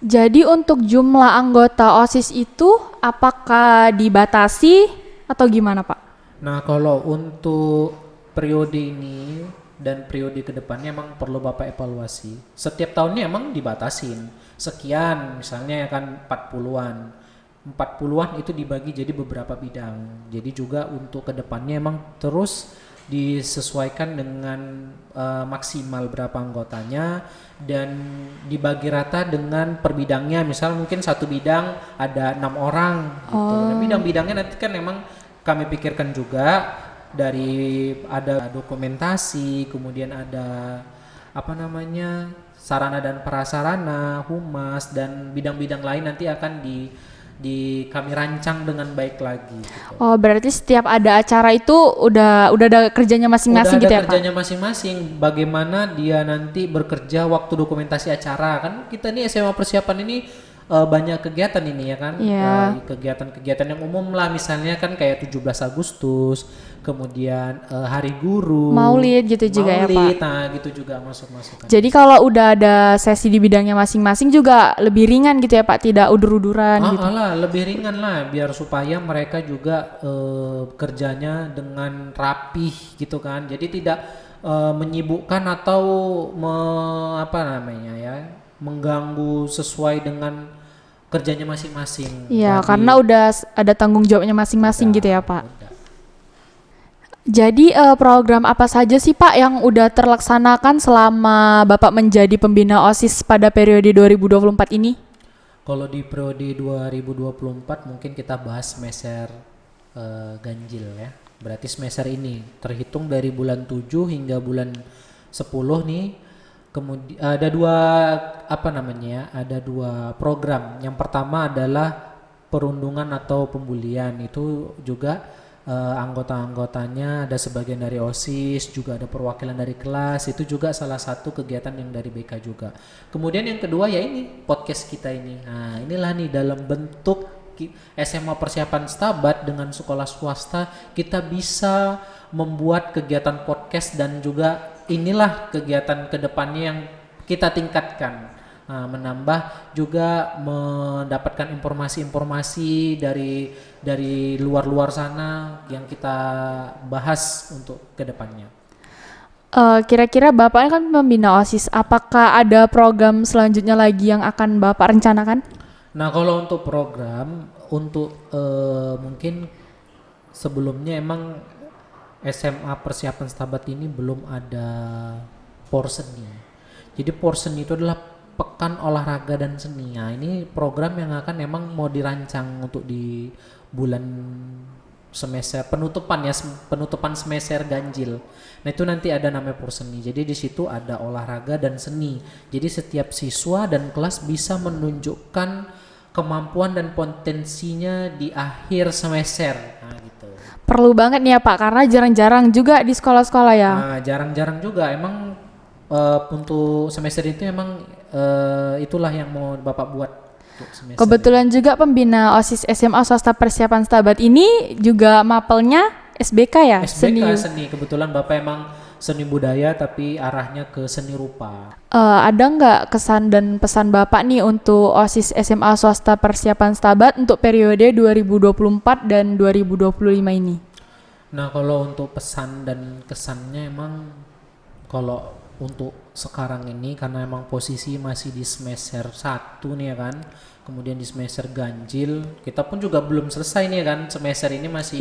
Jadi untuk jumlah anggota OSIS itu apakah dibatasi atau gimana Pak? Nah, kalau untuk periode ini dan periode kedepannya emang perlu Bapak evaluasi. Setiap tahunnya emang dibatasin. Sekian, misalnya ya kan 40-an. 40-an itu dibagi jadi beberapa bidang. Jadi juga untuk kedepannya emang terus disesuaikan dengan maksimal berapa anggotanya dan dibagi rata dengan per bidangnya. Misal mungkin satu bidang ada 6 orang gitu. Dan bidang-bidangnya nanti kan emang kami pikirkan juga dari ada dokumentasi, kemudian ada apa namanya sarana dan prasarana, humas dan bidang-bidang lain nanti akan di kami rancang dengan baik lagi gitu. Oh, berarti setiap ada acara itu udah ada kerjanya masing-masing Udah gitu ada ya Pak? kerjanya masing-masing, bagaimana dia nanti bekerja waktu dokumentasi acara. Kan kita nih SMA persiapan ini banyak kegiatan ini ya kan. Iya. Kegiatan-kegiatan yang umum lah, misalnya kan kayak 17 Agustus, kemudian Hari Guru, Maulid gitu juga ya Pak? Maulid, nah gitu juga masuk-masuk kan. Jadi kalau udah ada sesi di bidangnya masing-masing juga lebih ringan gitu ya Pak, tidak udur-uduran gitu. Lah, lebih ringan lah biar supaya mereka juga kerjanya dengan rapih gitu kan. Jadi tidak menyibukkan atau apa namanya ya, mengganggu sesuai dengan kerjanya masing-masing. Iya, Jadi karena udah ada tanggung jawabnya masing-masing gitu ya Pak. udah. Jadi program apa saja sih Pak yang udah terlaksanakan selama Bapak menjadi pembina OSIS pada periode 2024 ini? Kalau di periode 2024 mungkin kita bahas semester ganjil ya. Berarti semester ini terhitung dari bulan 7 hingga bulan 10 nih. Kemudian ada dua apa namanya ya? Ada dua program. Yang pertama adalah perundungan atau pembulian. Itu juga anggota-anggotanya ada sebagian dari OSIS, juga ada perwakilan dari kelas. Itu juga salah satu kegiatan yang dari BK juga. Kemudian yang kedua ya ini podcast kita ini. Nah, inilah nih dalam bentuk SMA Persiapan Stabat dengan sekolah swasta kita bisa membuat kegiatan podcast dan juga inilah kegiatan kedepannya yang kita tingkatkan. Nah, menambah juga mendapatkan informasi-informasi dari luar-luar sana yang kita bahas untuk kedepannya. Kira-kira Bapak kan pembina OSIS, apakah ada program selanjutnya lagi yang akan Bapak rencanakan? Nah, kalau untuk program untuk mungkin sebelumnya emang SMA Persiapan Stabat ini belum ada porseni. Jadi porseni itu adalah pekan olahraga dan seni. Nah, ini program yang akan emang mau dirancang untuk di bulan semester penutupan ya, penutupan semester ganjil. Nah, itu nanti ada namanya porseni. Jadi di situ ada olahraga dan seni. Jadi setiap siswa dan kelas bisa menunjukkan kemampuan dan potensinya di akhir semester. Nah, gitu. Perlu banget nih ya Pak, karena jarang-jarang juga di sekolah-sekolah ya. Nah, jarang-jarang juga emang untuk semester itu emang itulah yang mau Bapak buat untuk semester Kebetulan juga pembina OSIS SMA Swasta Persiapan Stabat ini juga mapelnya SBK ya? ini. SBK seni. Kebetulan Bapak emang seni budaya tapi arahnya ke seni rupa. Ada nggak kesan dan pesan Bapak nih untuk OSIS SMA Swasta Persiapan Stabat untuk periode 2024 dan 2025 ini? Nah, kalau untuk pesan dan kesannya emang kalau untuk sekarang ini karena emang posisi masih di semester 1 nih ya kan. Kemudian di semester ganjil, kita pun juga belum selesai nih ya kan. Semester ini masih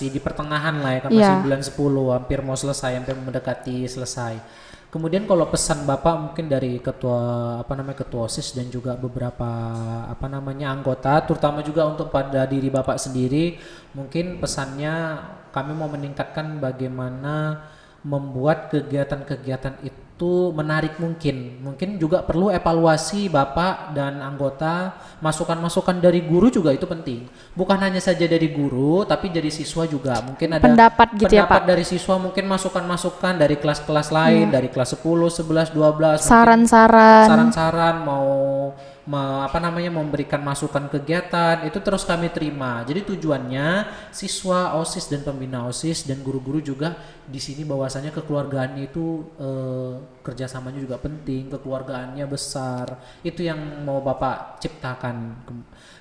di pertengahan lah ya kan, masih bulan 10, hampir mau selesai, hampir mendekati selesai. Kemudian kalau pesan Bapak mungkin dari ketua OSIS dan juga beberapa anggota, terutama juga untuk pada diri Bapak sendiri, mungkin pesannya kami mau meningkatkan bagaimana membuat kegiatan-kegiatan itu menarik mungkin. Mungkin juga perlu evaluasi Bapak dan anggota, masukan-masukan dari guru juga itu penting. Bukan hanya saja dari guru, tapi dari siswa juga. Mungkin ada Pendapat gitu ya Pak? dari siswa, mungkin masukan-masukan dari kelas-kelas lain, dari kelas 10, 11, 12. Saran-saran memberikan masukan kegiatan itu terus kami terima. Jadi tujuannya siswa OSIS dan pembina OSIS dan guru-guru juga di sini bahwasanya kekeluargaan itu kerjasamanya juga penting, kekeluargaannya besar. Itu yang mau Bapak ciptakan.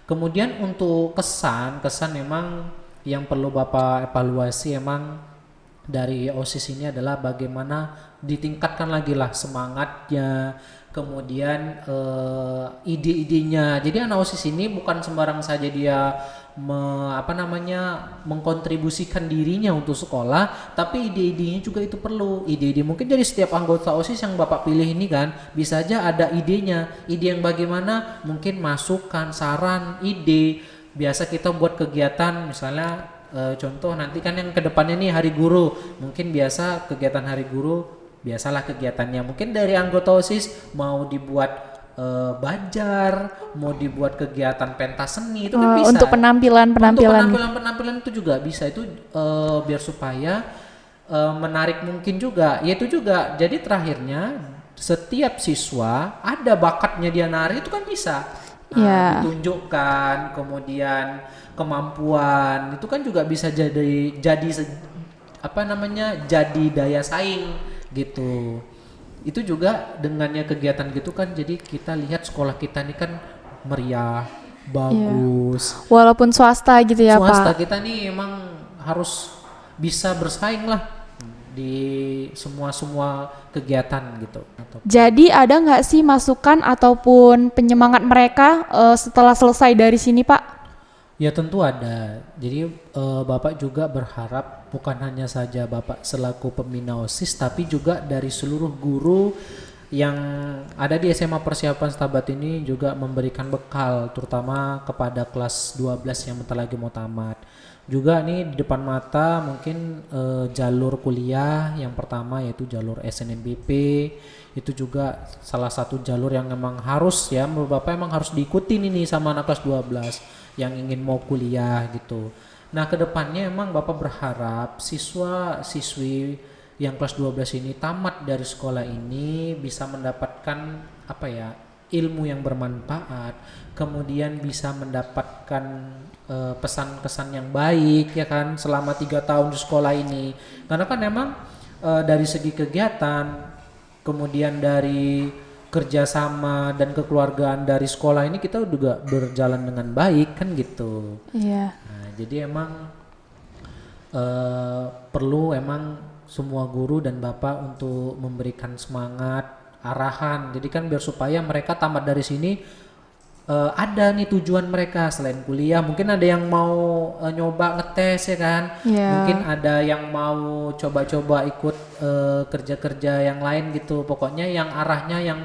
Kemudian untuk kesan memang yang perlu Bapak evaluasi emang dari OSIS ini adalah bagaimana ditingkatkan lagi lah semangatnya, kemudian ide-idenya. Jadi anak OSIS ini bukan sembarang saja dia mengkontribusikan dirinya untuk sekolah, tapi ide-idenya juga itu perlu. Ide-ide mungkin dari setiap anggota OSIS yang Bapak pilih ini kan bisa aja ada idenya, ide yang bagaimana, mungkin masukan, saran, ide. Biasa kita buat kegiatan misalnya contoh nanti kan yang kedepannya nih Hari Guru, mungkin biasa kegiatan Hari Guru, biasalah kegiatannya mungkin dari anggota OSIS mau dibuat bajar, mau dibuat kegiatan pentas seni, itu kan bisa. Untuk penampilan itu juga bisa, itu biar supaya menarik mungkin juga. Yaitu juga jadi terakhirnya setiap siswa ada bakatnya dia nari itu kan bisa. Ditunjukkan, kemudian kemampuan itu kan juga bisa jadi daya saing gitu. Itu juga dengannya kegiatan gitu kan, jadi kita lihat sekolah kita ini kan meriah, bagus. Walaupun swasta gitu ya, swasta Pak. Kita nih emang harus bisa bersaing lah di semua kegiatan gitu. Jadi ada nggak sih masukan ataupun penyemangat mereka setelah selesai dari sini, Pak? Ya tentu ada. Jadi Bapak juga berharap bukan hanya saja Bapak selaku pembina OSIS, tapi juga dari seluruh guru yang ada di SMA Persiapan Setabat ini juga memberikan bekal, terutama kepada kelas 12 yang bentar lagi mau tamat. Juga nih di depan mata mungkin jalur kuliah yang pertama yaitu jalur SNMPP, itu juga salah satu jalur yang memang harus ya menurut Bapak emang harus diikuti nih sama anak kelas 12 yang ingin mau kuliah gitu. Nah kedepannya emang Bapak berharap siswa-siswi yang kelas 12 ini tamat dari sekolah ini bisa mendapatkan ilmu yang bermanfaat, kemudian bisa mendapatkan pesan-kesan yang baik ya kan selama 3 tahun di sekolah ini. Karena kan emang dari segi kegiatan, kemudian dari kerjasama dan kekeluargaan dari sekolah ini kita juga berjalan dengan baik kan gitu. Iya. Nah, jadi emang perlu emang semua guru dan Bapak untuk memberikan semangat, arahan. Jadi kan biar supaya mereka tamat dari sini ada nih tujuan mereka selain kuliah. Mungkin ada yang mau nyoba ngetes ya kan. Mungkin ada yang mau coba-coba ikut kerja-kerja yang lain gitu. Pokoknya yang arahnya yang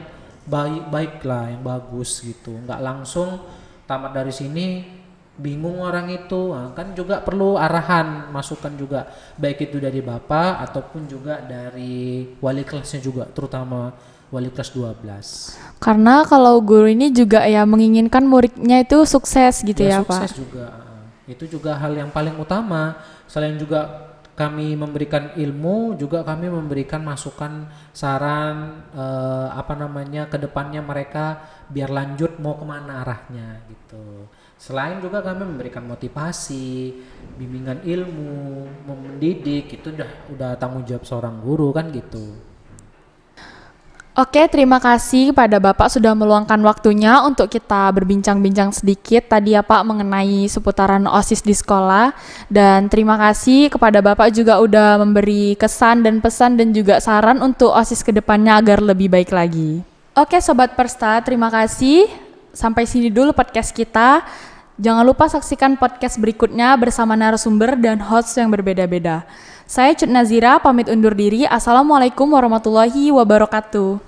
baik lah, yang bagus gitu. Nggak langsung tamat dari sini bingung orang itu. Nah, kan juga perlu arahan, masukan juga, baik itu dari Bapak ataupun juga dari wali kelasnya juga, terutama wali kelas 12. Karena kalau guru ini juga ya menginginkan muridnya itu sukses gitu ya, Pak. Sukses juga. Itu juga hal yang paling utama. Selain juga kami memberikan ilmu, juga kami memberikan masukan, saran kedepannya mereka biar lanjut mau kemana arahnya gitu. Selain juga kami memberikan motivasi, bimbingan ilmu, mendidik, itu udah tanggung jawab seorang guru kan gitu. Oke, terima kasih kepada Bapak sudah meluangkan waktunya untuk kita berbincang-bincang sedikit tadi ya Pak mengenai seputaran OSIS di sekolah. Dan terima kasih kepada Bapak juga udah memberi kesan dan pesan dan juga saran untuk OSIS kedepannya agar lebih baik lagi. Oke Sobat Persta, terima kasih. Sampai sini dulu podcast kita. Jangan lupa saksikan podcast berikutnya bersama narasumber dan host yang berbeda-beda. Saya Cut Nazira, pamit undur diri. Assalamualaikum warahmatullahi wabarakatuh.